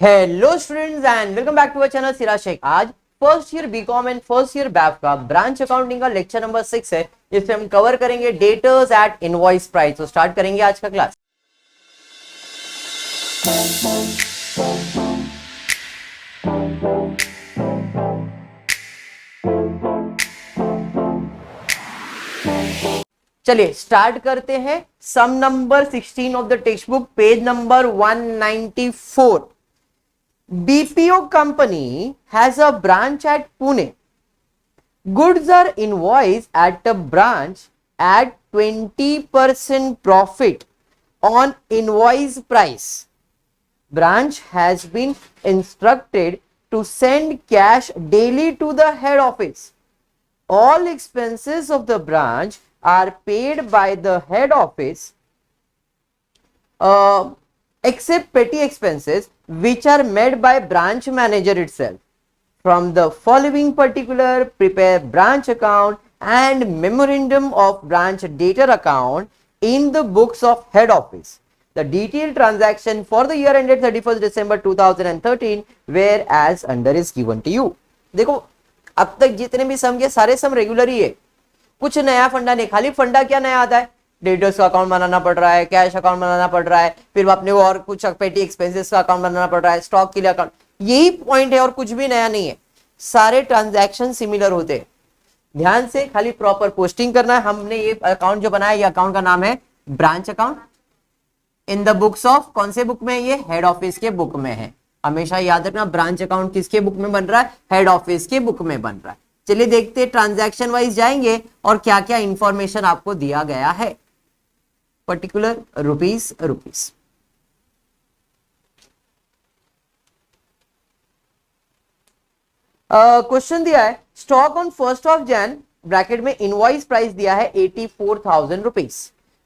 Hello students and welcome back to our channel Siraj Shaikh. आज first year BCom and first year BAF का branch accounting का lecture number 6 है, जिसमें हम cover करेंगे डेटर्स एट इनवॉइस प्राइस। तो स्टार्ट करेंगे आज का क्लास। चलिए स्टार्ट करते हैं। Sum number 16 of the text book, page number 194। BPO company has a branch at Pune. Goods are invoiced at the branch at 20% profit on invoice price. Branch has been instructed to send cash daily to the head office. All expenses of the branch are paid by the head office except petty expenses which are made by branch manager itself. From the following particular, prepare branch account and memorandum of branch debtor account in the books of head office. The detailed transaction for the year ended 31st December 2013 whereas under is given to you. देखो अब तक जितने भी सम के सारे सम regular ही है, कुछ नया फंडा नहीं। खाली फंडा क्या नया आता है, डेटर्स का अकाउंट बनाना पड़ रहा है, कैश अकाउंट बनाना पड़ रहा है, फिर अपने को और कुछ पेटी एक्सपेंसेस का अकाउंट बनाना पड़ रहा है, स्टॉक के लिए अकाउंट। यही पॉइंट है और कुछ भी नया नहीं है, सारे ट्रांजैक्शन सिमिलर होते हैं। ध्यान से खाली प्रॉपर पोस्टिंग करना है। हमने ये अकाउंट जो बनाया, ये अकाउंट का नाम है branch account in the books of, कौन से बुक में, ये हेड ऑफिस के बुक में है। हमेशा याद रखना, ब्रांच अकाउंट किसके बुक में बन रहा है, हेड ऑफिस के बुक में बन रहा है। चलिए देखते हैं, ट्रांजैक्शन वाइज जाएंगे और क्या क्या इंफॉर्मेशन आपको दिया गया है। पर्टिकुलर रुपीस क्वेश्चन दिया है, stock on 1st of Jan bracket में इनवॉइस प्राइस दिया है 84,000 रुपीज।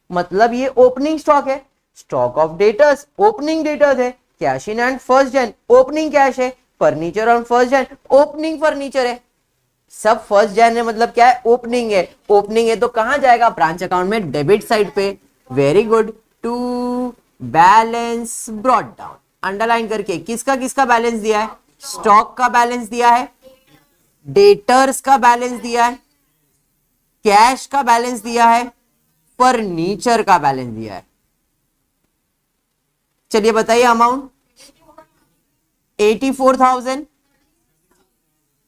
मतलब ये ओपनिंग स्टॉक है। Stock of debtors, opening debtors है। Cash in hand 1st Jan, opening cash है। Furniture on 1st Jan, opening furniture है। सब 1st जैन है, मतलब क्या है, ओपनिंग है। ओपनिंग है तो कहां जाएगा, ब्रांच अकाउंट में डेबिट साइड पे। Very good. To balance brought down, underline करके किसका किसका बैलेंस दिया है, स्टॉक का बैलेंस दिया है, डेटर्स का बैलेंस दिया है, कैश का बैलेंस दिया है, फर्नीचर का बैलेंस दिया है। चलिए बताइए अमाउंट। 84,000,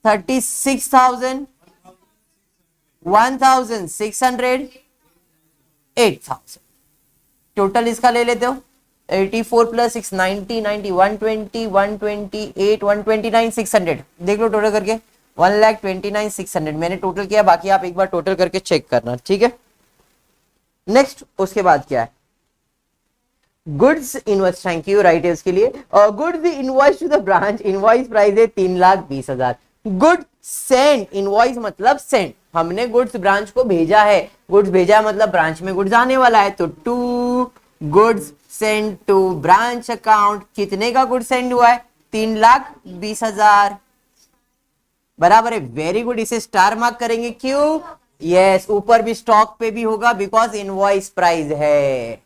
36,000, 1,600, 8,000। टोटल इसका ले लेते हो, 84 प्लस 6 90, 90, 120, 128, 129, 600। देख लो टोटल करके, 1,29,600 मैंने टोटल किया। बाकी आप एक बार टोटल करके चेक करना, ठीक है। नेक्स्ट उसके बाद क्या है, goods invoice, thank you, right है उसके लिए। Goods invoice to the branch, invoice price है 3,20,000। गुड सेंड, इनवॉइस मतलब सेंड, हमने गुड्स ब्रांच को भेजा है। गुड्स भेजा है मतलब ब्रांच में गुड्स आने वाला है। तो to goods send to branch account, कितने का गुड्स सेंड हुआ है, 3,20,000। बराबर है, वेरी गुड। इसे स्टार मार्क करेंगे, क्यों, यस, ऊपर भी स्टॉक पे भी होगा बिकॉज इनवॉइस प्राइस है।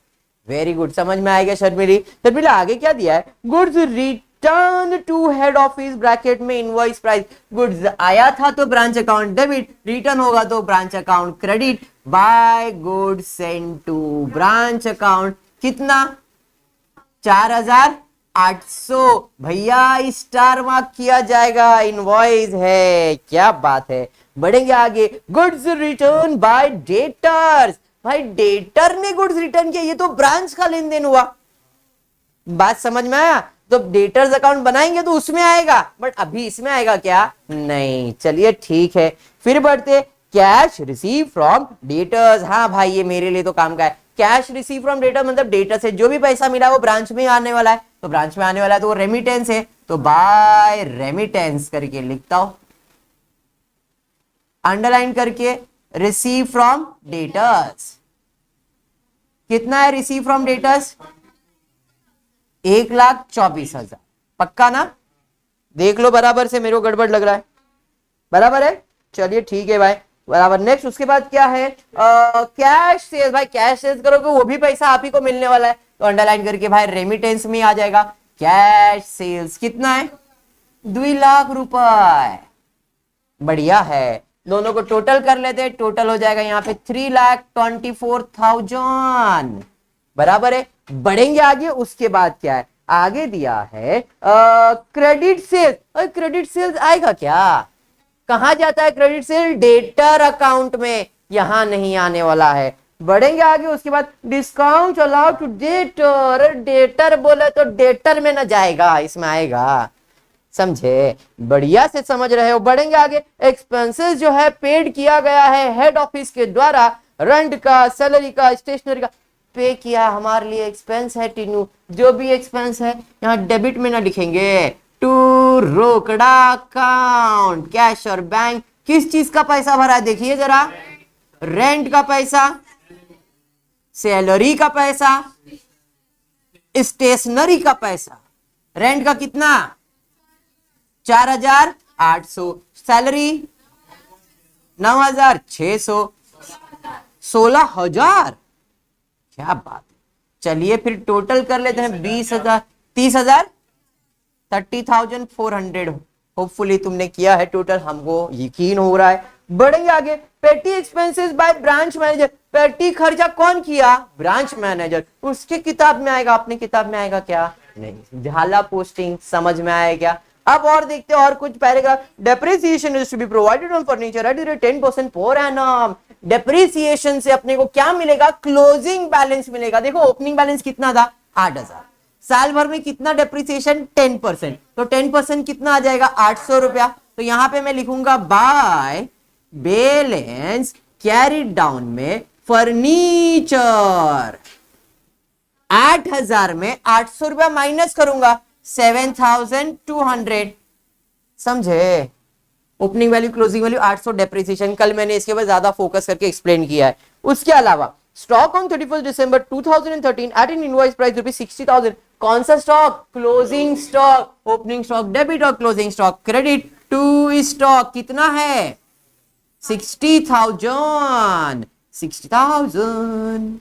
वेरी गुड, समझ में आएगा शर्मिला आगे क्या दिया है, goods return to head office bracket में इनवॉइस प्राइस। गुड्स आया था तो ब्रांच अकाउंट डेबिट, रिटर्न होगा तो branch account credit. Bye goods send to branch account, कितना, 4,800। भैया स्टार मार्क किया जाएगा, इनवॉइस है। क्या बात है, बढ़ेंगे आगे। गुड्स रिटर्न बाय डेटर्स, भाई डेटर ने गुड्स रिटर्न किया, ये तो ब्रांच का लेन देन हुआ। बात समझ में आया। तो डेटर्स अकाउंट बनाएंगे तो उसमें आएगा, बट अभी इसमें आएगा क्या, नहीं। चलिए ठीक है, फिर बढ़ते। कैश रिसीव फ्रॉम डेटर्स, हाँ भाई ये मेरे लिए तो काम का है। कैश रिसीव फ्रॉम डेटर मतलब डेटर से जो भी पैसा मिला वो ब्रांच में आने वाला है। तो ब्रांच में आने वाला है तो वो रेमिटेंस है, तो बाय रेमिटेंस करके लिखता हूं, अंडरलाइन करके। रिसीव फ्रॉम डेटर्स, कितना है रिसीव फ्रॉम डेटर्स, 1,24,000। पक्का ना, देख लो बराबर से, मेरे को गड़बड़ लग रहा है। बराबर है, चलिए ठीक है भाई, बराबर। नेक्स्ट उसके बाद क्या है, कैश सेल्स। भाई कैश सेल्स करोगे वो भी पैसा आप ही को मिलने वाला है, तो अंडरलाइन करके भाई रेमिटेंस में आ जाएगा। कैश सेल्स कितना है? 2 लाख रुपए। बढ़िया है, दोनों को टोटल कर लेते हैं, टोटल हो जाएगा यहाँ पे 3,24,000 बराबर है। बढ़ेंगे आगे, उसके बाद क्या है आगे दिया है क्रेडिट सेल्स। क्रेडिट सेल्स आएगा क्या? कहां जाता है क्रेडिट सेल? डेटर अकाउंट में, यहां नहीं आने वाला है। बढ़ेंगे आगे, उसके बाद discount allowed to debtor. Debtor बोले तो डेटर में ना जाएगा, इसमें आएगा, समझे? बढ़िया से समझ रहे हो। बढ़ेंगे आगे, एक्सपेंसेस जो है पेड किया गया है हेड ऑफिस के द्वारा, रेंट का, सैलरी का, स्टेशनरी का पे किया हमारे लिए एक्सपेंस है टीनू। जो भी एक्सपेंस है यहाँ डेबिट में ना लिखेंगे, टू रोकड़ा अकाउंट, कैश और बैंक। किस चीज का पैसा भरा है देखिए जरा, रेंट का पैसा, सैलरी का पैसा, स्टेशनरी का पैसा। रेंट का कितना? 4,800, सैलरी 9,600, 16,000। क्या बात है। चलिए फिर टोटल कर लेते हैं, 20,000, 30,000, 30,400। होपफुली तुमने किया है टोटल, हमको यकीन हो रहा है। बढ़ेंगे आगे, पेटी एक्सपेंसेस बाय ब्रांच मैनेजर। पेटी खर्चा कौन किया? Branch manager. उसके किताब में आएगा, अपनी किताब में आएगा क्या? नहीं। झाला पोस्टिंग समझ में आया क्या? अब और देखते हैं और कुछ paragraph. Depreciation is to be provided on furniture at the rate 10% per annum. Depreciation से अपने को क्या मिलेगा? क्लोजिंग बैलेंस मिलेगा। देखो ओपनिंग बैलेंस कितना था? 8,000। साल भर में कितना डेप्रिसिएशन? 10%। तो 10% कितना आ जाएगा? 800 रुपया। तो यहां पे मैं लिखूंगा बाय बैलेंस कैरिड डाउन में फर्नीचर। 8,000 में 800 रुपया माइनस करूंगा, 7,200। समझे? Opening value, closing value, 800 depreciation. कल मैंने इसके ऊपर ज्यादा फोकस करके एक्सप्लेन किया है। उसके अलावा stock on 31 December 2013 at an invoice price ₹60,000। कौन सा stock? Closing stock. Opening stock debit और closing stock credit. To stock कितना है? 60,000। 60,000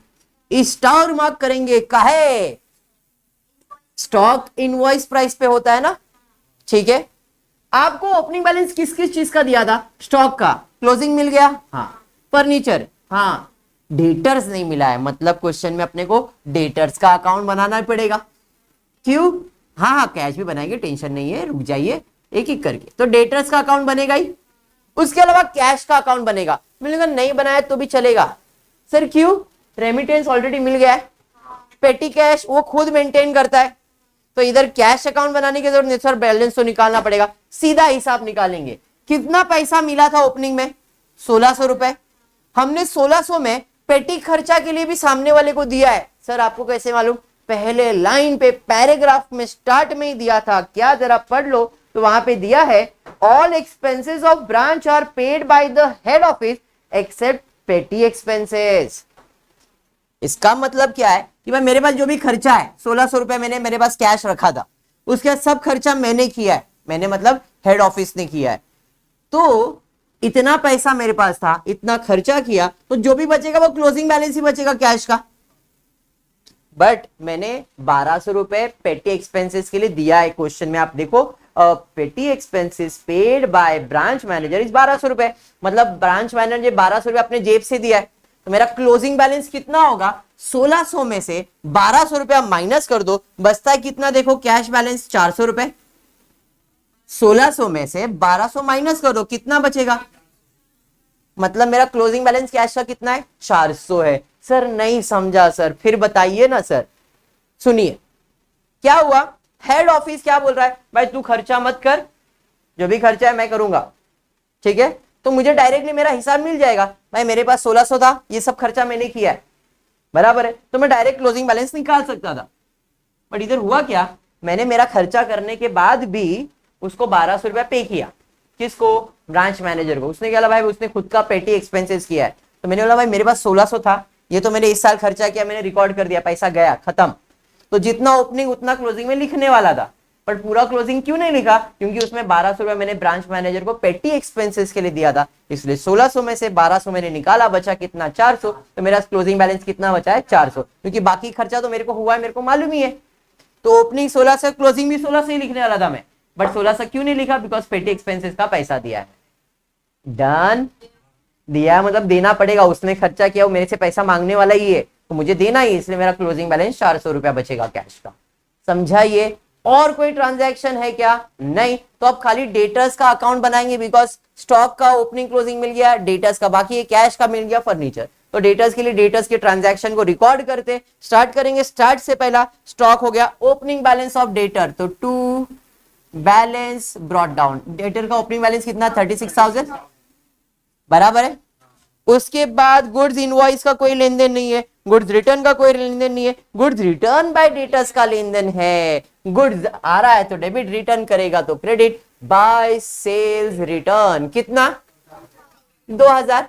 स्टार मार्क करेंगे, काहे? स्टॉक इनवॉइस प्राइस पे होता है ना, ठीक है। आपको ओपनिंग बैलेंस किस किस चीज का दिया था? स्टॉक का। क्लोजिंग मिल गया, हाँ। फर्नीचर, हाँ। डेटर्स नहीं मिला है, मतलब क्वेश्चन में अपने को डेटर्स का अकाउंट बनाना पड़ेगा। क्यों? हाँ हाँ, कैश भी बनाएंगे, टेंशन नहीं है, रुक जाइए एक एक करके। तो डेटर्स का अकाउंट बनेगा ही, उसके अलावा कैश का अकाउंट बनेगा। मिलेगा नहीं बनाया तो भी चलेगा। सर क्यों? रेमिटेंस ऑलरेडी मिल गया है, पेटी कैश वो खुद मेंटेन करता है, तो इधर कैश अकाउंट बनाने की जरूरत नहीं सर, बैलेंस तो निकालना पड़ेगा। सीधा हिसाब निकालेंगे। कितना पैसा मिला था ओपनिंग में? 1,600 रुपए। हमने 1,600 में पेटी खर्चा के लिए भी सामने वाले को दिया है। सर आपको कैसे मालूम? पहले लाइन पे पैराग्राफ में स्टार्ट में ही दिया था, क्या जरा पढ़ लो। तो वहां पे दिया है all expenses of branch are paid by the head office except petty expenses. इसका मतलब क्या है कि भाई मेरे पास जो भी खर्चा है 1,600 रुपए मैंने मेरे पास कैश रखा था, उसके सब खर्चा मैंने किया है। मैंने मतलब हेड ऑफिस ने किया है। तो इतना पैसा मेरे पास था, इतना खर्चा किया, तो जो भी बचेगा वो क्लोजिंग बैलेंस ही बचेगा कैश का। बट मैंने 1,200 रुपए पेटी एक्सपेंसेस के लिए दिया है। क्वेश्चन में आप देखो, पेटी expenses paid by branch manager is 1,200 रुपए, मतलब ब्रांच मैनेजर 1,200 रुपए अपने जेब से दिया है। तो मेरा क्लोजिंग बैलेंस कितना होगा? 1,600 में से 1,200 रुपया माइनस कर दो, बचता है कितना? देखो कैश बैलेंस 400 रुपए। 1,600 में से 1,200 माइनस कर दो, कितना बचेगा? मतलब मेरा क्लोजिंग बैलेंस कैश का कितना है? 400 है। सर नहीं समझा सर, फिर बताइए ना सर। सुनिए क्या हुआ, हेड ऑफिस क्या बोल रहा है? भाई तू खर्चा मत कर, जो भी खर्चा है मैं करूंगा, ठीक है। तो मुझे डायरेक्टली मेरा हिसाब मिल जाएगा, भाई मेरे पास 1,600 था, ये सब खर्चा मैंने किया है, बराबर है। तो मैं डायरेक्ट क्लोजिंग बैलेंस निकाल सकता था। बट इधर हुआ क्या, मैंने मेरा खर्चा करने के बाद भी उसको 1,200 रुपया पे किया। किसको? ब्रांच मैनेजर को। उसने क्या भाई, उसने खुद का पेटी एक्सपेंसेस किया है। तो मैंने बोला भाई मेरे पास 1,600 था, ये तो मैंने इस साल खर्चा किया, मैंने रिकॉर्ड कर दिया, पैसा गया, खत्म। तो जितना ओपनिंग उतना क्लोजिंग में लिखने वाला था, पर पूरा क्लोजिंग क्यों नहीं लिखा? क्योंकि उसमें 1,200 रुपया मैंने ब्रांच मैनेजर को पेटी एक्सपेंसेस के लिए दिया था, इसलिए 1,600 में से 1,200 मैंने निकाला, बचा कितना? 400। तो मेरा क्लोजिंग बैलेंस कितना बचा है? 400, क्योंकि बाकी खर्चा तो मेरे को हुआ है, मेरे को मालूम ही है। तो ओपनिंग 16 से, क्लोजिंग भी 16 से ही लिखने वाला था मैं, बट 16 से क्यों नहीं लिखा, बिकॉज पेटी एक्सपेंसेस का पैसा दिया है। डन, दिया मतलब देना पड़ेगा, उसने खर्चा किया, वो मेरे से पैसा मांगने वाला ही है तो मुझे देना ही, इसलिए मेरा क्लोजिंग बैलेंस 400 रुपया बचेगा कैश का। समझाइए। और कोई ट्रांजैक्शन है क्या? नहीं। तो अब खाली डेटर्स का अकाउंट बनाएंगे, बिकॉज स्टॉक का ओपनिंग क्लोजिंग मिल गया, डेटर्स का बाकी है, कैश का मिल गया, फर्नीचर। तो डेटर्स के लिए डेटर्स के ट्रांजैक्शन को रिकॉर्ड करते स्टार्ट करेंगे। स्टार्ट से पहला स्टॉक हो गया ओपनिंग बैलेंस ऑफ डेटर, तो to balance brought down. Debtor का ओपनिंग बैलेंस कितना? 36,000 बराबर है। उसके बाद गुड्स इनवॉइस का कोई लेन देन नहीं है, गुड्स रिटर्न का कोई लेन देन नहीं है, गुड्स रिटर्न बाय डेटर्स का लेन देन है। गुड्स आ रहा है तो डेबिट, रिटर्न करेगा तो क्रेडिट। बाय सेल्स रिटर्न कितना? 2000।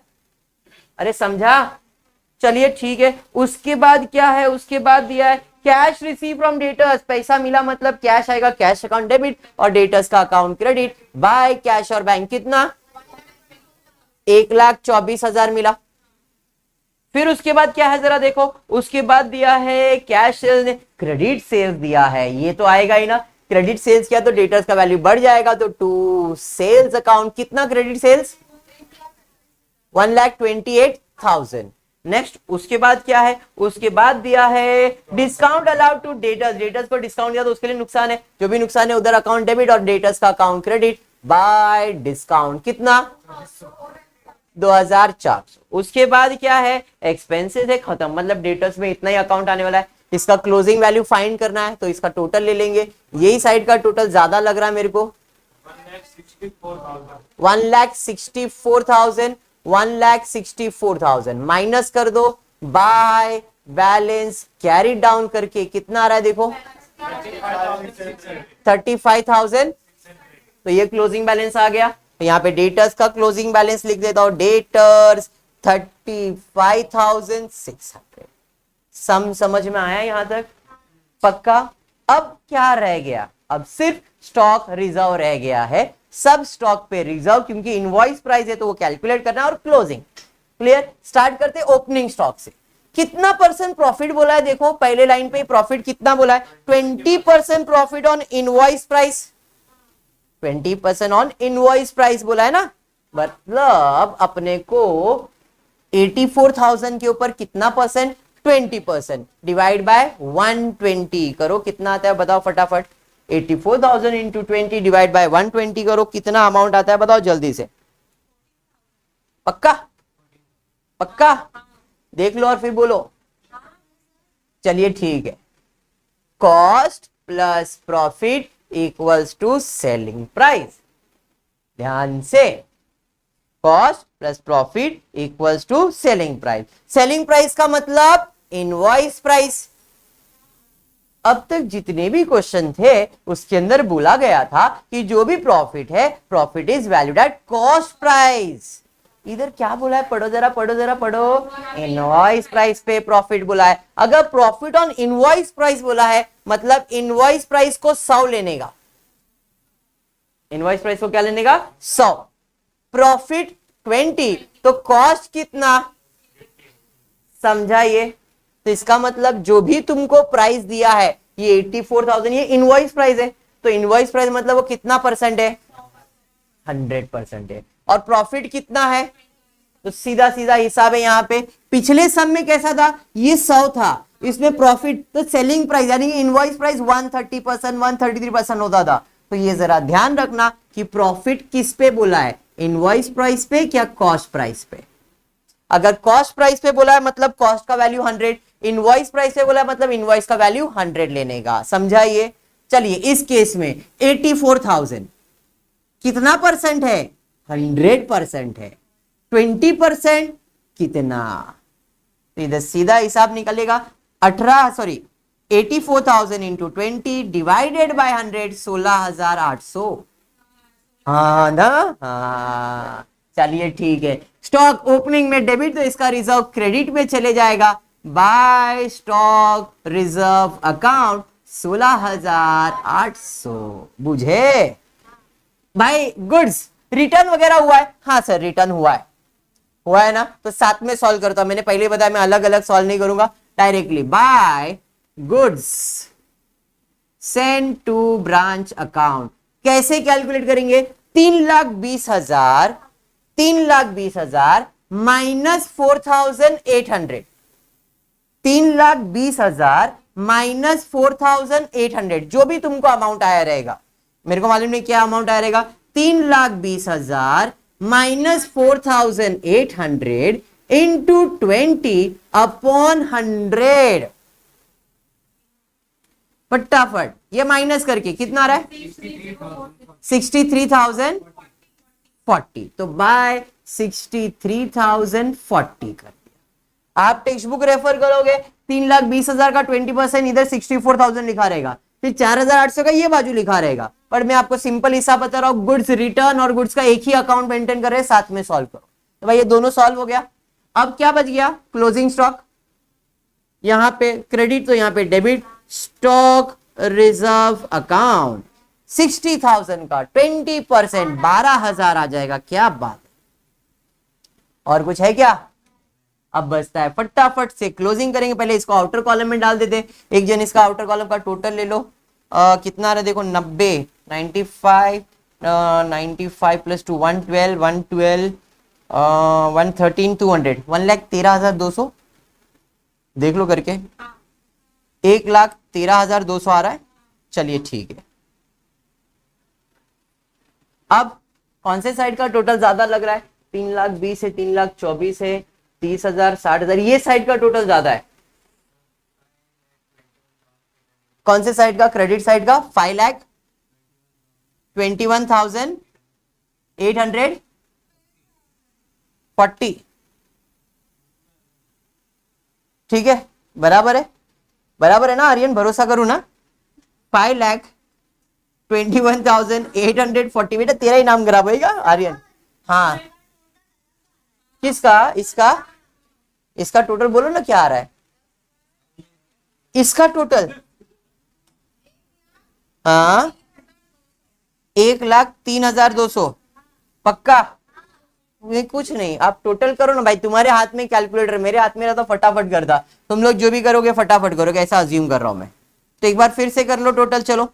अरे समझा? चलिए ठीक है। उसके बाद क्या है? उसके बाद दिया है कैश रिसीव फ्रॉम डेटर्स, पैसा मिला मतलब कैश आएगा, कैश अकाउंट डेबिट और डेटर्स का अकाउंट क्रेडिट। बाय कैश और बैंक कितना? 1,24,000 मिला। फिर उसके बाद क्या है जरा देखो, उसके बाद दिया है कैश सेल्स ने क्रेडिट सेल्स दिया है, ये तो आएगा ही ना, क्रेडिट सेल्स किया तो डेटर्स का वैल्यू बढ़ जाएगा, तो टू सेल्स अकाउंट कितना क्रेडिट सेल्स? 1,28,000। नेक्स्ट उसके बाद क्या है? उसके बाद दिया है discount allowed to debtors, debtors को डिस्काउंट दिया तो उसके लिए नुकसान है, जो भी नुकसान है उधर अकाउंट डेबिट और डेटर्स का अकाउंट क्रेडिट। बाय डिस्काउंट कितना? 2,400। उसके बाद क्या है? एक्सपेंसेस है खत्म, मतलब डेटर्स में इतना ही अकाउंट आने वाला है, इसका क्लोजिंग वैल्यू फाइंड करना है तो इसका टोटल ले लेंगे। यही साइड का टोटल ज्यादा लग रहा है मेरे को, 1,64,000, 1,64,000 माइनस कर दो बाय बैलेंस कैरी डाउन करके कितना आ रहा है देखो, 35,000। तो ये क्लोजिंग बैलेंस आ गया। तो यहाँ पे डेटर्स का क्लोजिंग बैलेंस लिख देता हूं, डेटर्स 35,600। सम समझ में आया यहां तक? पक्का? अब क्या रह गया? अब सिर्फ स्टॉक रिजर्व रह गया है। सब स्टॉक पे रिजर्व, क्योंकि इनवॉइस प्राइस है तो वो कैलकुलेट करना है, और क्लोजिंग। क्लियर? स्टार्ट करते ओपनिंग स्टॉक से। कितना परसेंट प्रॉफिट बोला है देखो, पहले लाइन पे प्रॉफिट कितना बोला है? 20% profit on invoice price, 20% on invoice price बोला है ना, मतलब अपने को 84,000 के ऊपर कितना परसेंट? 20%। डिवाइड बाय 120 करो, कितना आता है बताओ फटाफट। 84,000 इंटू 20 डिवाइड बाय 120 करो, कितना अमाउंट आता है बताओ जल्दी से। पक्का? पक्का? देख लो और फिर बोलो। चलिए ठीक है। Cost plus profit equals to selling price. ध्यान से, cost plus profit equals to selling price. Selling price का मतलब इनवॉइस प्राइस। अब तक जितने भी क्वेश्चन थे उसके अंदर बोला गया था कि जो भी प्रॉफिट है, profit is valued at cost price. इधर क्या बोला है? पढ़ो जरा, पढ़ो जरा, पढ़ो। इनवॉइस प्राइस पे प्रॉफिट बोला है। अगर प्रॉफिट ऑन इनवॉइस प्राइस बोला है मतलब इनवॉइस प्राइस को 100 लेने का। इनवॉइस प्राइस को क्या लेने का? 100। प्रॉफिट 20, तो कॉस्ट कितना? समझाइए। तो इसका मतलब जो भी तुमको प्राइस दिया है, ये 84,000, ये इनवॉइस प्राइस है, तो इनवॉइस प्राइस मतलब वो कितना परसेंट है? 100% है। और प्रॉफिट कितना है? तो सीधा सीधा हिसाब है यहाँ पे। पिछले सम में कैसा था? ये 100 था, इसमें प्रॉफिट तो सेलिंग प्राइस यानी इनवॉइस प्राइस 130%, 133% होता था। तो ये जरा ध्यान रखना कि प्रॉफिट किस पे बोला है, इनवॉइस प्राइस पे क्या कॉस्ट प्राइस पे। अगर कॉस्ट प्राइस पे बोला है मतलब कॉस्ट का वैल्यू 100, इनवॉइस प्राइस पे बोला है मतलब इनवॉइस का वैल्यू 100 लेने का। समझाइए। चलिए इस केस में 84,000 कितना परसेंट है? 100% है। 20% कितना? तो इधर सीधा हिसाब निकलेगा, 84,000 इंटू 20 डिवाइडेड बाय 100, 16,800। हाँ ना? हाँ। चलिए ठीक है। स्टॉक ओपनिंग में डेबिट, तो इसका रिजर्व क्रेडिट में चले जाएगा। By stock reserve account 16,800। बुझे भाई? गुड्स रिटर्न वगैरह हुआ है? हाँ सर रिटर्न हुआ है। हुआ है ना? तो साथ में सॉल्व करता हूं। मैंने पहले बताया मैं अलग अलग सॉल्व नहीं करूंगा, directly. By goods send to branch account. कैसे कैलकुलेट करेंगे? 3,20,000 माइनस 4,800, 3,20,000 माइनस 4,800, जो भी तुमको अमाउंट आया रहेगा, मेरे को मालूम नहीं क्या अमाउंट आया रहेगा। 3,20,000 माइनस 4,800 इंटू 20/100। फटाफट ये माइनस करके कितना आ रहा है? 63,040। तो बाय 63,040 कर दिया। आप टेक्स्ट बुक रेफर करोगे, 3,20,000 का 20% इधर 64,000 लिखा रहेगा, फिर 4,800 का ये बाजू लिखा रहेगा। पर मैं आपको सिंपल हिसाब बता रहा हूं, गुड्स रिटर्न और गुड्स का एक ही अकाउंट मेंटेन कर रहे हैं, साथ में सॉल्व करो। तो भाई ये दोनों सॉल्व हो गया। अब क्या बच गया? Closing stock. यहां पे क्रेडिट तो यहां पे डेबिट, स्टॉक रिजर्व अकाउंट 60,000 का 20% 12,000 आ जाएगा। क्या बात है, और कुछ है क्या? अब बचता है, फटाफट से क्लोजिंग करेंगे। पहले इसको आउटर कॉलम में डाल देते। एक जन इसका आउटर कॉलम का टोटल ले लो। कितना रहा देखो, 90, 95, 95 प्लस 2 112, 112, 113, 200, 1,13,200 देख लो करके। 1,13,200 आ रहा है। चलिए ठीक है। अब कौन से साइड का टोटल ज्यादा लग रहा है? 3,20,000 है, 3,24,000 है, 30,000, 60,000, ये साइड का टोटल ज्यादा है। कौन से साइड का? क्रेडिट साइड का। 5,21,840। ठीक है, बराबर है, बराबर है ना आर्यन? भरोसा करूं ना? 5,21,840। बेटा तेरा ही नाम खराब होगा आर्यन। हाँ, किसका? इसका, इसका टोटल बोलो ना क्या आ रहा है इसका टोटल? हाँ, 1,03,200 पक्का? नहीं कुछ नहीं, आप टोटल करो ना भाई। तुम्हारे हाथ में कैलकुलेटर, मेरे हाथ में रहता फटाफट करता। तुम लोग जो भी करोगे फटाफट करोगे, ऐसा अज्यूम कर रहा हूं मैं। तो एक बार फिर से कर लो टोटल, चलो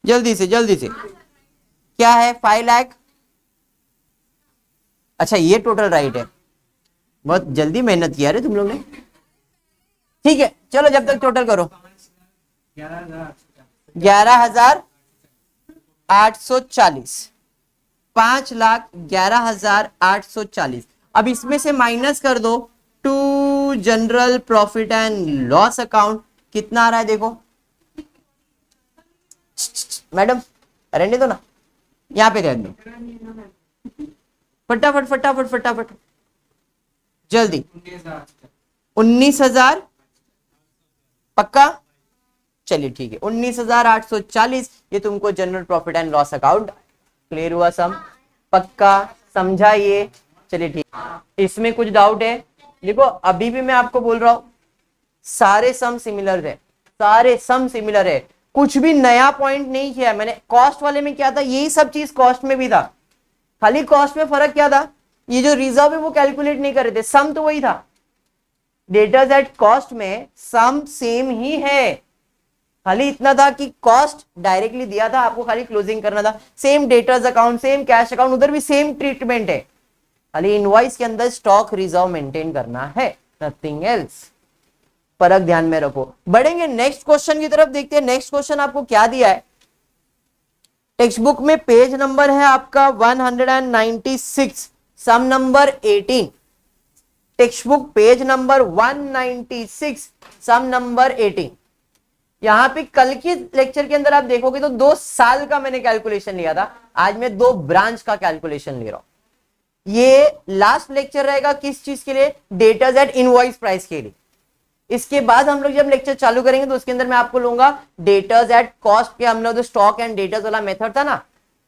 जल्दी से जल्दी से। क्या है? 5 लाख। अच्छा ये टोटल राइट है, बहुत जल्दी मेहनत किया रे तुम लोग ने। ठीक है चलो, जब तक टोटल करो। 11,840, 5,11,840। अब इसमें से माइनस कर दो to general profit and loss account. कितना आ रहा है देखो मैडम, रहने दो ना, यहां पे रहने दो। फटाफट फटाफट फटाफट जल्दी। 19,000 पक्का? चलिए ठीक है, 19,840 ये तुमको general profit and loss account. Clear हुआ सम? पक्का समझा ये? चलिए ठीक। इसमें कुछ डाउट है? देखो अभी भी मैं आपको बोल रहा हूं, सारे सम सिमिलर है, सारे सम सिमिलर है, कुछ भी नया पॉइंट नहीं किया है मैंने। कॉस्ट वाले में क्या था, यही सब चीज कॉस्ट में भी था, खाली कॉस्ट में फर्क क्या था, ये जो रिजर्व है वो कैलकुलेट नहीं कर रहे थे, सम तो वही था। डेटर्स एट कॉस्ट में सम सेम ही है, खाली इतना था कि कॉस्ट डायरेक्टली दिया था, आपको खाली क्लोजिंग करना था। Same debtors account, same cash account, उधर भी सेम ट्रीटमेंट है, खाली इनवॉइस के अंदर स्टॉक रिजर्व मेंटेन करना है, नथिंग एल्स। फर्क ध्यान में रखो। बढ़ेंगे नेक्स्ट क्वेश्चन की तरफ, देखते हैं नेक्स्ट क्वेश्चन आपको क्या दिया है। टेक्स्ट बुक में पेज नंबर है आपका 196, sum number 18। Text book page number 196, sum number 18। यहां पे कल के लेक्चर के अंदर आप देखोगे तो 2 साल का मैंने कैलकुलेशन लिया था, आज मैं 2 ब्रांच का कैलकुलेशन ले रहा हूं। ये लास्ट लेक्चर रहेगा किस चीज के लिए? डेटर्स एट इनवॉइस प्राइस के लिए। इसके बाद हम लोग जब लेक्चर चालू करेंगे तो उसके अंदर मैं आपको लूंगा डेटर्स एट कॉस्ट के। हम लोग जो स्टॉक एंड डेटर्स वाला मेथड था ना,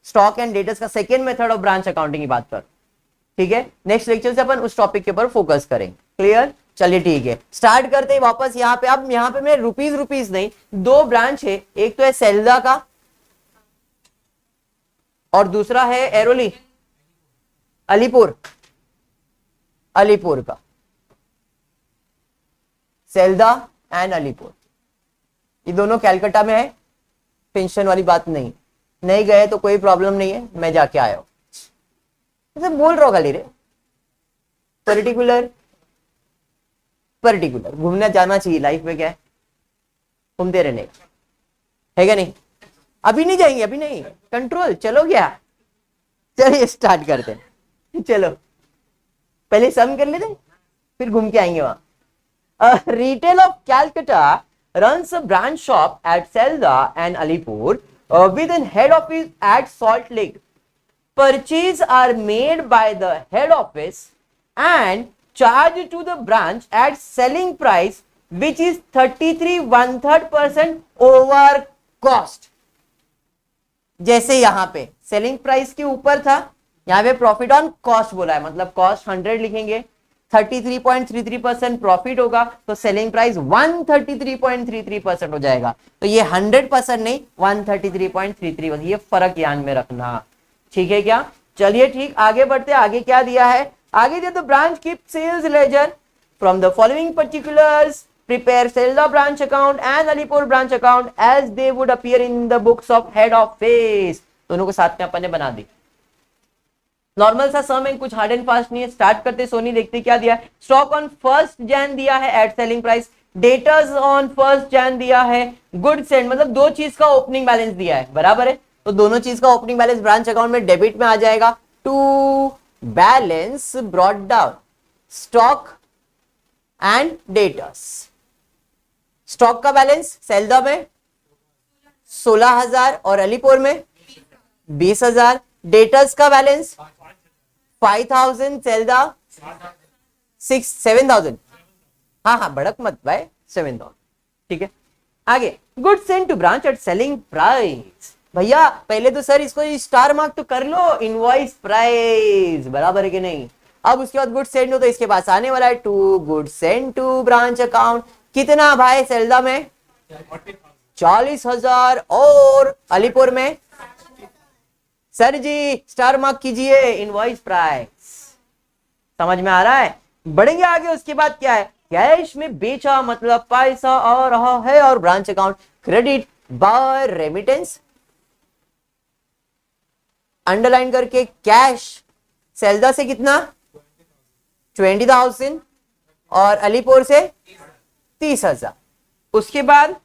स्टॉक एंड डेटर्स का second method of branch accounting की बात कर, ठीक है? नेक्स्ट लेक्चर से अपन उस टॉपिक के ऊपर फोकस करेंगे। क्लियर? चलिए ठीक है, स्टार्ट करते हैं वापस यहाँ पे। अब यहाँ पे मैं रुपीज नहीं, 2 ब्रांच है, एक तो है सेल्दा का और दूसरा है एरोली, अलीपुर, अलीपुर का, सेल्दा एंड अलीपुर। ये दोनों कैलकाटा में है, टेंशन वाली बात नहीं, नहीं गए तो कोई प्रॉब्लम नहीं है, मैं जाके आया हूं, मतलब बोल रहा हूँ खाली रे। पर्टिकुलर पर्टिकुलर घूमने जाना चाहिए लाइफ में, क्या है घूमते रहने का, है क्या नहीं? अभी नहीं जाएंगे, अभी नहीं, कंट्रोल, चलो क्या, चलिए स्टार्ट करते हैं, चलो पहले सम कर लेते फिर घूम के आएंगे वहां। Retail of Calcutta runs a branch shop at Selda and Alipur with a head office at Salt Lake. Purchases are made by the head office and charged to the branch at selling price, which is 33 1/3% over cost. जैसे यहाँ पे selling price के ऊपर था, यहाँ पे profit on cost बोला है, मतलब कॉस्ट 100 लिखेंगे, 33.33% प्रॉफिट होगा, तो सेलिंग प्राइस 133.33% हो जाएगा। तो ये 100% नहीं, 133.33, ये फर्क ध्यान में रखना, ठीक है क्या? चलिए ठीक, आगे बढ़ते, आगे क्या दिया है? आगे दिया तो branch keep sales ledger from the following particulars, prepare Selda branch account and Alipur branch account as they would appear in the books of head office. दोनों को साथ में अपन ने बना दी। नॉर्मल सा सम है, कुछ हार्ड एंड फास्ट नहीं है। स्टार्ट करते सोनी, देखते क्या दिया है। स्टॉक ऑन 1 Jan दिया है at selling price, debtors on 1 Jan दिया है, गुड्स एंड, मतलब दो चीज का ओपनिंग बैलेंस दिया है, बराबर है, तो दोनों चीज का ओपनिंग बैलेंस ब्रांच अकाउंट में डेबिट में आ जाएगा। To balance brought down stock and debtors. Stock का बैलेंस सेल्दा में 16,000 और अलीपुर में 20,000। डेटर्स का बैलेंस 5,000 सेल्दा, 7,000, हाँ भड़क मत भाई, 7,000, ठीक है। आगे good send to branch at selling price. भैया पहले तो सर इसको स्टार मार्क तो कर लो, इनवॉइस प्राइस, बराबर है कि नहीं? अब उसके बाद गुड सेंड हो तो इसके पास आने वाला है to good send to branch account. कितना भाई सेल्दा में? 40,000 और अलीपुर में? सर जी स्टार मार्क कीजिए, इनवॉइस प्राइस। समझ में आ रहा है? बढ़ेंगे आगे, उसके बाद क्या है? कैश में बेचा, मतलब पैसा आ रहा है, और branch account credit bye remittance, underline करके कैश सेल्दा से कितना? 20,000 और अलीपुर से 30,000। उसके बाद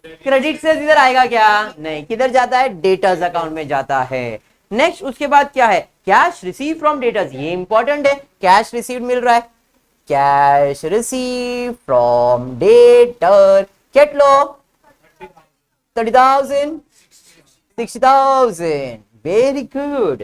क्रेडिट से इधर आएगा क्या? नहीं, किधर जाता है? डेटर्स अकाउंट में जाता है। नेक्स्ट उसके बाद क्या है? कैश रिसीव फ्रॉम डेटर्स, ये इंपॉर्टेंट है, कैश रिसीव मिल रहा है, कैश रिसीव फ्रॉम डेटर, कितलो? 30,000, 60,000, very good.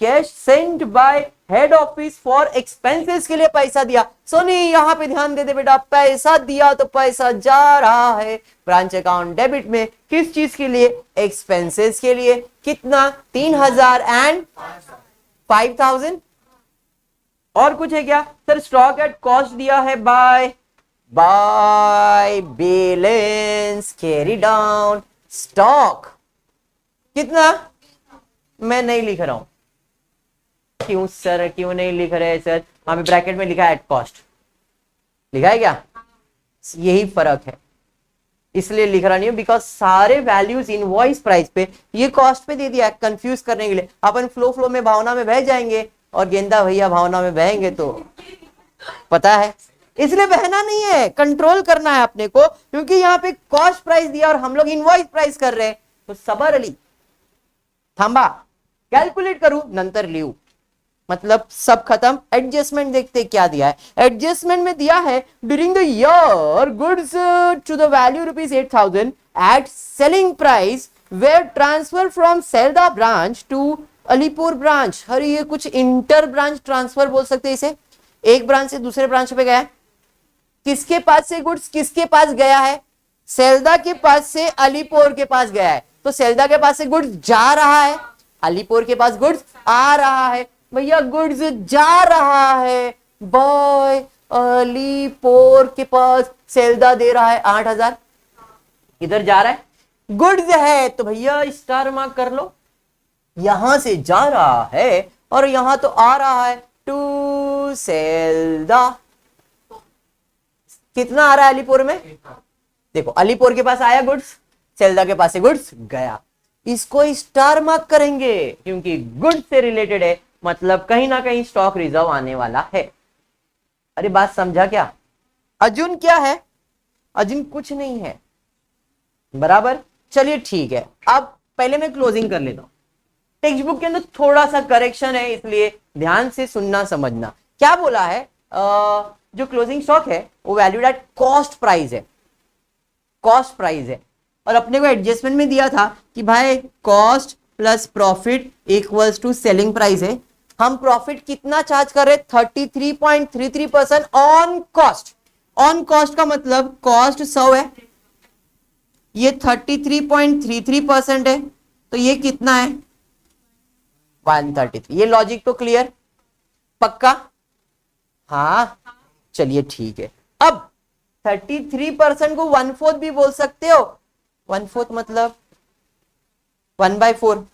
Cash sent by head office for expenses के लिए पैसा दिया। सोनी यहां पे ध्यान दे दे बेटा, पैसा दिया तो पैसा जा रहा है ब्रांच अकाउंट डेबिट में, किस चीज के लिए? एक्सपेंसेस के लिए। कितना? 3,000 एंड 5,000। और कुछ है क्या सर? स्टॉक एट कॉस्ट दिया है by balance carry down stock. कितना? मैं नहीं लिख रहा हूं। क्यों सर, क्यों नहीं लिख रहे सर? वहां पे ब्रैकेट में लिखा है एट कॉस्ट, लिखा है क्या? यही फर्क है, इसलिए लिख रहा नहीं हूं, बिकॉज सारे वैल्यूज इनवॉइस प्राइस पे, ये कॉस्ट पे दे दिया है कंफ्यूज करने के लिए। अपन फ्लो में भावना में बह जाएंगे, और गेंदा भैया भावना में बहेंगे तो पता है, इसलिए बहना नहीं है, कंट्रोल करना है अपने को, क्योंकि यहाँ पे कॉस्ट प्राइस दिया और हम लोग इनवॉइस प्राइस कर रहे हैं, तो सबर अली थांबा, कैलकुलेट करूं नंतर लियू, मतलब सब खत्म। एडजस्टमेंट देखते क्या दिया है। एडजस्टमेंट में दिया है during the year goods to the value ₹8,000 at selling price were transfer from Sealdah branch to Alipur branch. अरे ये कुछ इंटर ब्रांच ट्रांसफर बोल सकते हैं इसे, एक ब्रांच से दूसरे ब्रांच पे गया है। किसके पास से गुड्स किसके पास गया है? सेल्दा के पास से अलीपुर के पास गया है, तो सेल्दा के पास से गुड्स जा रहा है, अलीपुर के पास गुड्स आ रहा है। भैया गुड्स जा रहा है बाय अलीपुर के पास, सेल्दा दे रहा है 8,000, इधर जा रहा है, गुड्स है तो भैया स्टार मार्क कर लो, यहां से जा रहा है और यहां तो आ रहा है टू सेल्दा। कितना आ रहा है अलीपुर में? देखो अलीपुर के पास आया गुड्स, सेल्दा के पास से गुड्स गया, इसको स्टार मार्क करेंगे क्योंकि गुड्स से रिलेटेड है, मतलब कहीं ना कहीं स्टॉक रिजर्व आने वाला है। अरे बात समझा क्या? अर्जुन क्या है? अर्जुन कुछ नहीं है, बराबर। चलिए ठीक है, अब पहले मैं क्लोजिंग कर लेता हूं। टेक्स्ट बुक के अंदर थोड़ा सा करेक्शन है, इसलिए ध्यान से सुनना समझना। क्या बोला है? जो क्लोजिंग स्टॉक है वो वैल्यूड एट कॉस्ट प्राइस है, कॉस्ट प्राइस है। और अपने को एडजस्टमेंट में दिया था कि भाई cost plus profit equals to selling price है। हम प्रॉफिट कितना चार्ज कर रहे? 33.33% ऑन कॉस्ट। ऑन कॉस्ट का मतलब कॉस्ट 100 है, ये 33.33% है, तो ये कितना है? 133। ये लॉजिक तो क्लियर, पक्का? हाँ चलिए ठीक है। अब 33% को 1/4 भी बोल सकते हो। 1/4 मतलब 1/4,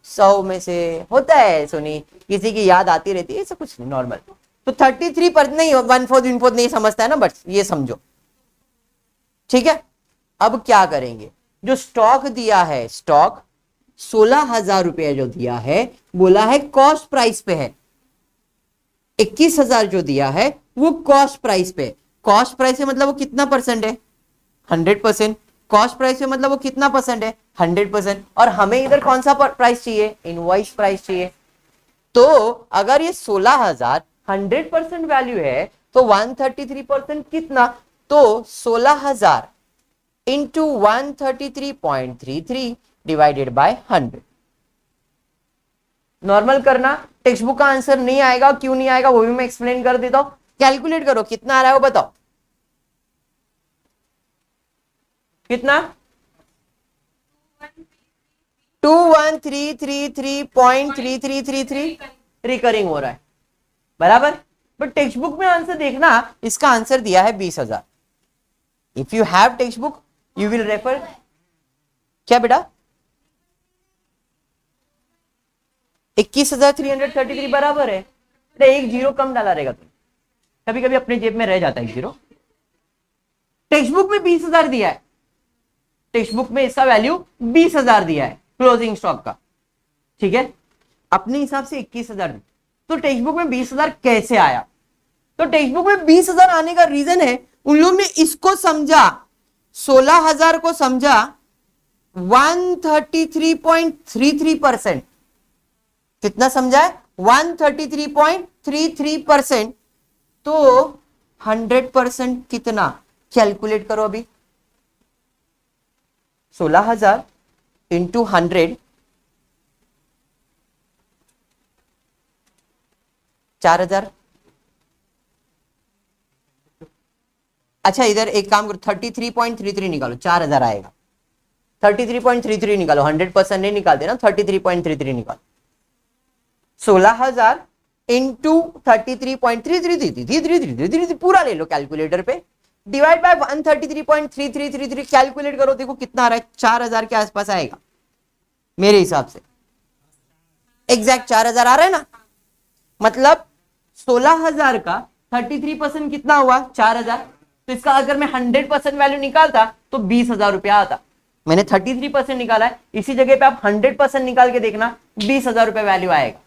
100 में से होता है सुनी, किसी की याद आती रहती है, ऐसा कुछ नहीं, नॉर्मल। तो 33% नहीं, 1/4 नहीं समझता है ना, बट ये समझो, ठीक है। अब क्या करेंगे? जो स्टॉक दिया है, स्टॉक 16,000 रुपया जो दिया है, बोला है कॉस्ट प्राइस पे है। 21,000 जो दिया है वो कॉस्ट प्राइस पे। कॉस्ट प्राइस पे मतलब वो कितना परसेंट है? 100%। कॉस्ट प्राइस पे मतलब वो कितना परसेंट है? 100%। और हमें इधर कौन सा प्राइस चाहिए? इनवॉइस प्राइस चाहिए। तो अगर ये 16,000 100% वैल्यू है तो 133% कितना? तो 16,000 इंटू 133.33 डिवाइडेड बाय 100। नॉर्मल करना, टेक्स्ट बुक का आंसर नहीं आएगा, क्यों नहीं आएगा वो भी मैं एक्सप्लेन कर देता हूं। कैलकुलेट करो कितना आ रहा है वो बताओ, कितना? 2133.3333 रिकरिंग हो रहा है, बराबर। बट टेक्स्ट बुक में आंसर देखना, इसका आंसर दिया है 20,000। If you have text book you will refer. क्या बेटा? 21,333 बराबर है। एक जीरो कम डाला रहेगा तुम, कभी कभी अपने जेब में रह जाता है एक जीरो। टेक्स्ट बुक में 20,000 दिया है, टेक्स्ट बुक में इसका वैल्यू 20,000 दिया है क्लोजिंग स्टॉक का, ठीक है। अपने हिसाब से 21,000। तो टेक्स्ट बुक में 20,000 कैसे आया? तो टेक्स्ट बुक में 20,000 आने का रीजन है, उन लोग ने इसको समझा, 16,000 को समझा 133.33%। कितना समझा है? 133.33%। तो 100% कितना? कैलकुलेट करो अभी। 16,000 इंटू 100, 4,000। अच्छा इधर एक काम करो, 33.33 निकालो, 4,000 आएगा। 33.33 निकालो, 100% नहीं निकालते ना, 33.33 निकालो। 16,000 इंटू 33.33 पूरा ले लो कैलकुलेटर पे, डिवाइड बाय 133.3333 कैलकुलेट करो, देखो कितना आ रहा है? 4,000 के आसपास आएगा मेरे हिसाब से। एग्जैक्ट 4,000 आ रहा है ना। मतलब 16,000 का 33% कितना हुआ? 4,000। तो इसका अगर मैं 100% वैल्यू निकालता तो 20,000 रुपया आता। मैंने 33% निकाला है, इसी जगह पे आप 100% निकाल के देखना, 20,000 रुपया वैल्यू आएगा।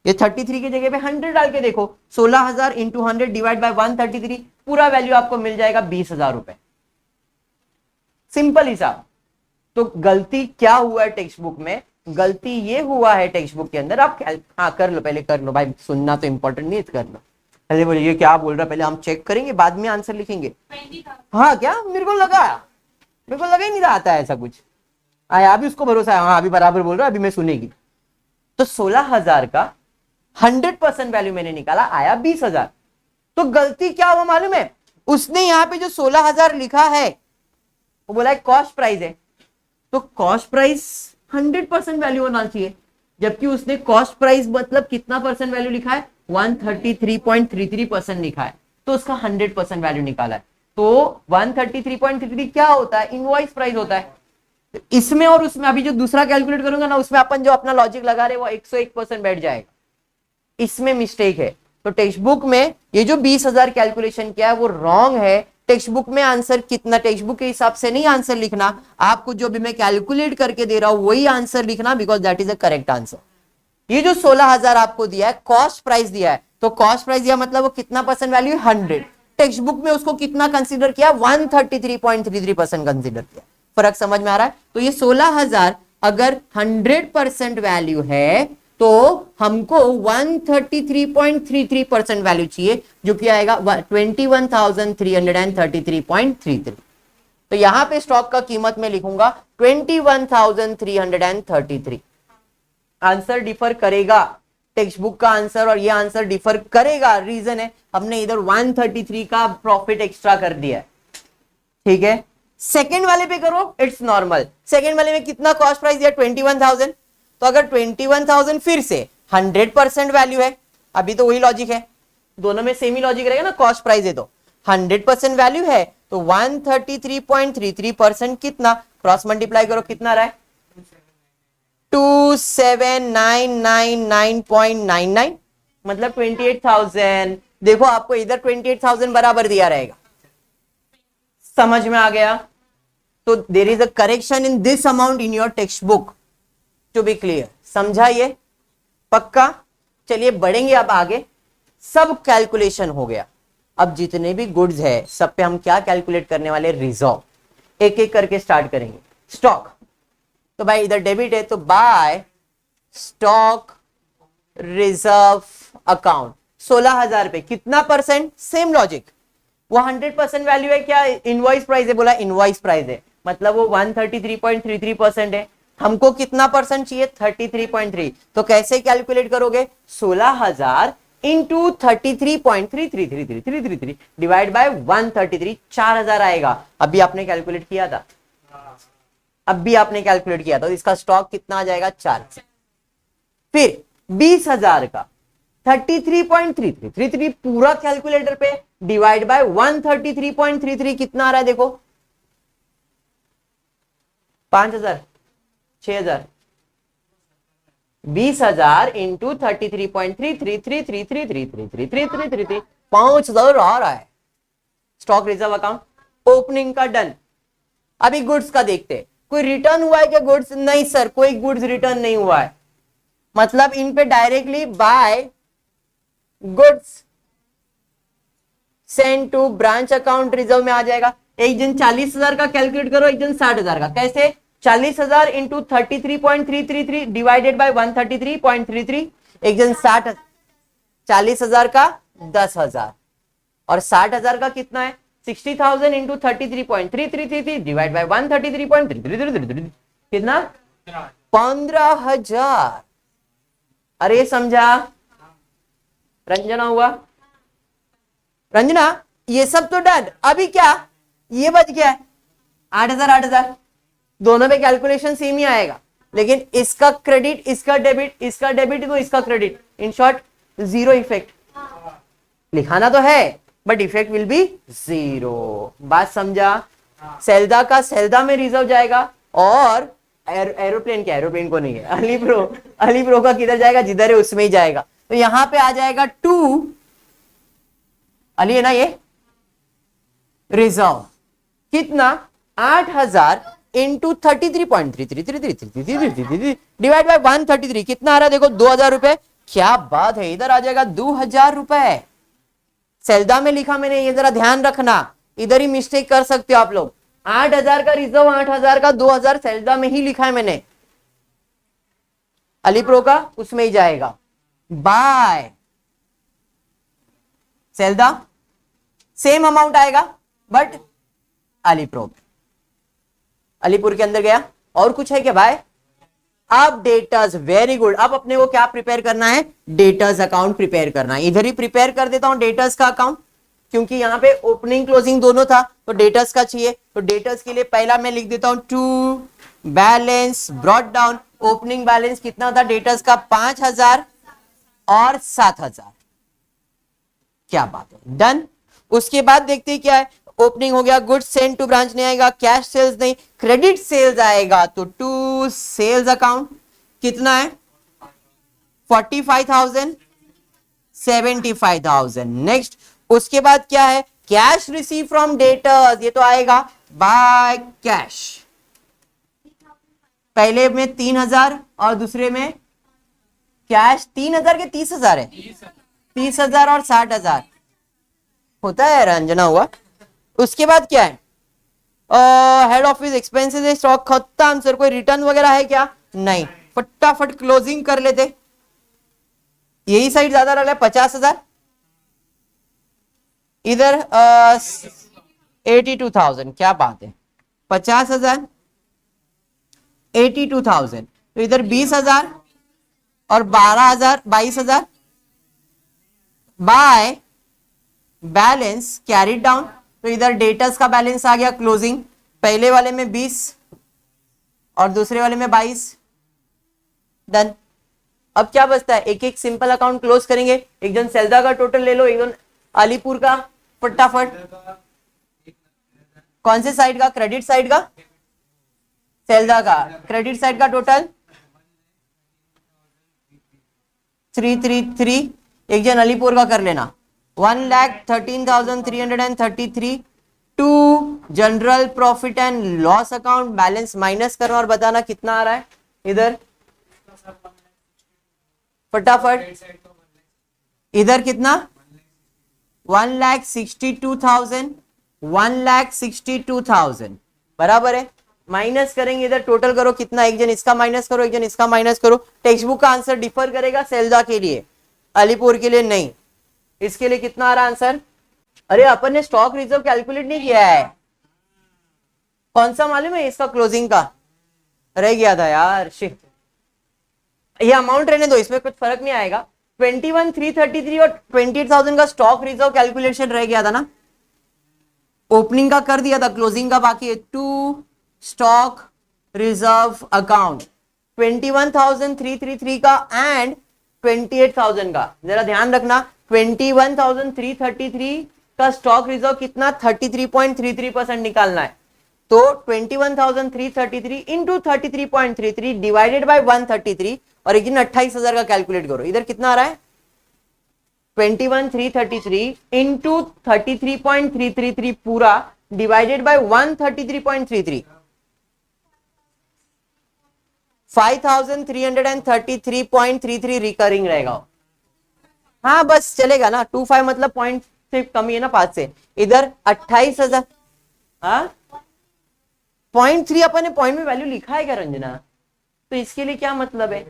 ये 33 की जगह पे 100 डाल के देखो, 16,000 इंटू 100 डिवाइड बाय 133, पूरा वैल्यू आपको मिल जाएगा 20,000 रुपए। सिंपल हिसाब। तो गलती क्या हुआ है टेक्स्ट बुक में? गलती ये हुआ है टेक्स्ट बुक के अंदर, आप हाँ कर लो, पहले कर लो भाई, सुनना तो इंपॉर्टेंट नहीं है, कर लो पहले। बोलिए ये क्या बोल रहा है, पहले हम चेक करेंगे बाद में आंसर लिखेंगे। हाँ क्या? मेरे को लगा ही नहीं रहा आता है ऐसा कुछ। आया अभी उसको भरोसा है, हाँ अभी बराबर बोल रहा है, अभी मैं सुनेगी। तो 16,000 का 100% वैल्यू मैंने निकाला, आया 20,000। तो गलती क्या हुआ मालूम है? उसने यहां पे जो 16,000 लिखा है वो बोला है कॉस्ट प्राइस है, तो कॉस्ट प्राइस 100% वैल्यू होना चाहिए, जबकि उसने कॉस्ट प्राइस मतलब कितना परसेंट वैल्यू लिखा है? 133.33% लिखा है, तो उसका 100% वैल्यू निकाला है। तो 133.33 क्या होता है? इनवॉइस प्राइस होता है। इसमें और उसमें अभी जो दूसरा कैलकुलेट करूंगा ना, उसमें अपन जो अपना लॉजिक लगा रहे वो 101% बैठ जाएगा, इसमें मिस्टेक है। तो टेक्स्ट बुक में ये जो 20,000 कैलकुलेशन किया है वो रॉन्ग है, टेक्स्ट बुक में आंसर कितना, टेक्स्ट बुक के हिसाब से नहीं आंसर लिखना, आपको जो भी मैं कैलकुलेट करके दे रहा हूं वही आंसर लिखना, because that is a correct answer. ये जो 16,000 आपको दिया है, कॉस्ट प्राइस दिया है, तो कॉस्ट प्राइस दिया मतलब वो कितना परसेंट वैल्यू है, 100। टेक्स्ट बुक में उसको कितना कंसीडर किया, 133.33% कंसीडर किया। फर्क समझ में आ रहा है? तो ये 16,000 अगर 100% वैल्यू है तो हमको 133.33% वैल्यू चाहिए, जो कि आएगा 21,333.33। तो यहां पे स्टॉक का कीमत में लिखूंगा 21,333। आंसर डिफर करेगा, टेक्स्ट बुक का आंसर और ये आंसर डिफर करेगा। रीजन है हमने इधर 133 का प्रॉफिट एक्स्ट्रा कर दिया है, ठीक है। सेकेंड वाले पे करो, इट्स नॉर्मल। सेकेंड वाले में कितना कॉस्ट प्राइस दिया, 21,000। तो अगर 21,000 फिर से 100% वैल्यू है, अभी तो वही लॉजिक है, दोनों में सेम ही लॉजिक रहेगा ना, कॉस्ट प्राइस है तो 100% वैल्यू है, तो 133.33% कितना, क्रॉस मल्टीप्लाई करो, कितना रहा है, 27,999.99, मतलब 28,000। देखो आपको इधर 28,000 बराबर दिया रहेगा, समझ में आ गया? तो there is a correction in this amount in your text book, to be clear. समझा ये? पक्का? चलिए बढ़ेंगे अब आगे। सब कैलकुलेशन हो गया, अब जितने भी गुड्स है सब पे हम क्या कैलकुलेट करने वाले, रिजर्व। एक एक करके स्टार्ट करेंगे। स्टॉक, तो भाई इधर डेबिट है तो बाय स्टॉक रिजर्व अकाउंट 16,000 पे कितना परसेंट, सेम लॉजिक, वो 100% वैल्यू है क्या, इनवॉइस प्राइस है, बोला इनवॉइस प्राइस है, मतलब वो 133.33% है। हमको कितना परसेंट चाहिए, 33.3। तो कैसे कैलकुलेट करोगे, 16,000 इंटू 33.333333 डिवाइड बाय 133, 4,000 आएगा। अभी आपने कैलकुलेट किया था, अभी आपने कैलकुलेट किया था, तो इसका स्टॉक कितना आ जाएगा, 4। फिर 20,000 का 33.3333 पूरा कैलकुलेटर पे डिवाइड बाय 133.33 कितना आ रहा है, देखो 5,000, 6,000, 20,000 इंटू 33.3333333333 5,000 आ रहा है। स्टॉक रिजर्व अकाउंट ओपनिंग का डन। अभी गुड्स का देखते, कोई रिटर्न हुआ है क्या गुड्स, नहीं सर कोई गुड्स रिटर्न नहीं हुआ है, मतलब इन पे directly by goods send to branch account reserve में आ जाएगा। एक दिन 40,000 का कैलकुलेट करो, एक दिन 60,000 का, कैसे, 40,000 इंटू 33.333 डिवाइडेड बाय 133.33, एक दिन 60, 40,000 का 10,000 और 60,000 का कितना है, 60,000 इंटू 33.3333 डिवाइड बाय 133.3333 कितना, 15,000। अरे समझा, रंजना हुआ, रंजना ये सब तो डन। अभी क्या, ये बच गया है 8,000 8,000, दोनों पे कैलकुलेशन सेम ही आएगा, लेकिन इसका क्रेडिट इसका डेबिट, इसका डेबिट तो इसका credit, in short zero effect. लिखाना तो है but effect will be zero. बात समझा? सेल्दा का सेल्दा में रिजर्व जाएगा, और एरोप्लेन क्या, एरोप्लेन को नहीं है, अली प्रो का किधर जाएगा, जिधर है उसमें ही जाएगा। तो यहां पे आ जाएगा 2 अली है ना, ये रिजर्व कितना, 8,000 इंटू 33.333333 डिवाइड बाय 133 कितना आ रहा है, देखो 2,000 रुपए। क्या बात है, इधर आ जाएगा 2,000 रुपए। सेल्दा में लिखा मैंने, ये जरा ध्यान रखना, इधर ही मिस्टेक कर सकते हो आप लोग। 8,000 का रिजर्व, 8,000 का 2,000 सेल्दा में ही लिखा है मैंने, अली प्रो का उसमें ही जाएगा बाय सेल्दा, सेम अमाउंट आएगा बट अलीप्रो में, अलीपुर के अंदर गया। और कुछ है क्या भाई? अब डेटर्स, वेरी गुड। अब अपने को क्या प्रिपेयर करना है, डेटर्स अकाउंट प्रिपेयर करना है। इधर ही प्रिपेयर कर देता हूं डेटर्स का अकाउंट, क्योंकि यहां पे ओपनिंग क्लोजिंग दोनों था, तो डेटर्स का चाहिए। तो डेटर्स के लिए पहला मैं लिख देता हूं 2 balance brought down. Opening balance कितना था डेटर्स का, 5,000 और 7,000। क्या बात है, डन। उसके बाद देखते हैं क्या है, ओपनिंग हो गया, गुड्स सेंड टू ब्रांच नहीं आएगा, कैश सेल्स नहीं, क्रेडिट सेल्स आएगा। तो 2 सेल्स अकाउंट कितना है, 45,000 75,000। नेक्स्ट उसके बाद क्या है, कैश रिसीव फ्रॉम डेटर्स, ये तो आएगा बाय कैश। पहले में 3,000 और दूसरे में कैश। 3,000 के 30,000 है, 30,000 और 60,000 होता है रंजना हुआ। उसके बाद क्या है, हेड ऑफिस एक्सपेंसेस स्टॉक खत्म। सर कोई रिटर्न वगैरह है क्या? नहीं, फटाफट क्लोजिंग कर लेते। यही साइड ज्यादा रहा है 50,000, इधर 82,000। क्या बात है, 50,000 82,000, तो इधर 20,000 और 12,000 22,000 बाय बैलेंस कैरिड डाउन। तो इधर डेटर्स का बैलेंस आ गया क्लोजिंग, पहले वाले में 20 और दूसरे वाले में 22। डन। अब क्या बचता है, एक एक सिंपल अकाउंट क्लोज करेंगे। एक जन सेल्दा का टोटल ले लो, एक जन अलीपुर का, फटाफट। कौन से साइड का? क्रेडिट साइड का, सेल्दा का। क्रेडिट साइड का टोटल 333। एक जन अलीपुर का कर लेना, 1,13,333 to general profit and loss account. Balance minus करो और बताना कितना आ रहा है इधर, फटाफट। इधर कितना, 1,62,000, 1,62,000 बराबर है। माइनस करेंगे इधर, टोटल करो कितना, एक जन इसका माइनस करो, एक जन इसका माइनस करो। टेक्स्ट बुक का आंसर डिफर करेगा सेल्दा के लिए, अलीपुर के लिए नहीं। इसके लिए कितना आ रहा आंसर? अरे अपन ने स्टॉक रिजर्व कैलकुलेट नहीं किया है, कौन सा मालूम है? इसका क्लोजिंग का रह गया था यार, शिट। ये अमाउंट रहने दो, इसमें कुछ फर्क नहीं आएगा। 21,333 और 28,000 का स्टॉक रिजर्व कैलकुलेशन रह गया था ना, ओपनिंग का कर दिया था, क्लोजिंग का बाकी है। टू स्टॉक रिजर्व अकाउंट 21,333 का एंड 28,000 का। जरा ध्यान रखना, 21,333 का स्टॉक रिजर्व कितना, 33.33% निकालना है। तो 21,333 इंटू 33.33 डिवाइडेड बाय 133 और एक दिन 28,000 का कैलकुलेट करो। इधर कितना आ रहा है, 21,333 इंटू 33.333 पूरा डिवाइडेड बाय 133.33, 5,333.33 रिकरिंग रहेगा। हाँ बस चलेगा ना, 25 मतलब पॉइंट से कमी है ना 5 से। इधर 28,000, हाँ 0.3 अपन ने पॉइंट में वैल्यू लिखा है क्या रंजना? तो इसके लिए क्या मतलब है,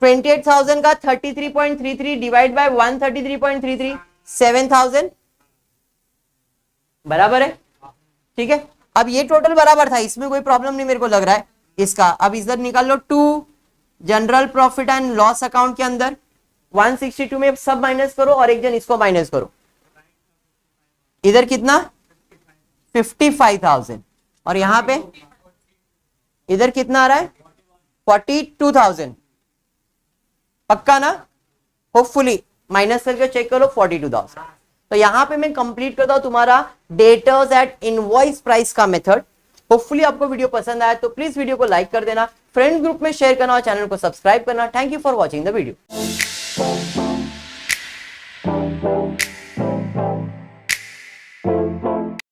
28,000 का 33.33 डिवाइड बाय 133.33, 7,000 बराबर है। ठीक है, अब ये टोटल बराबर था, इसमें कोई प्रॉब्लम नहीं मेरे को लग रहा है इसका। अब इधर निकाल लो, to general profit and loss account के अंदर 162 में सब माइनस करो और एक जन इसको माइनस करो। इधर कितना, 55,000 और यहां पे इधर कितना आ रहा है, 42,000। पक्का ना, होपफुली माइनस करके चेक करो 42,000। तो यहां पे मैं कंप्लीट करता हूं तुम्हारा डेटर्स एट इनवॉइस प्राइस का मेथड। होपफुली आपको वीडियो पसंद आया तो प्लीज वीडियो को लाइक कर देना, फ्रेंड ग्रुप में शेयर करना और चैनल को सब्सक्राइब करना। Thank you for watching the video.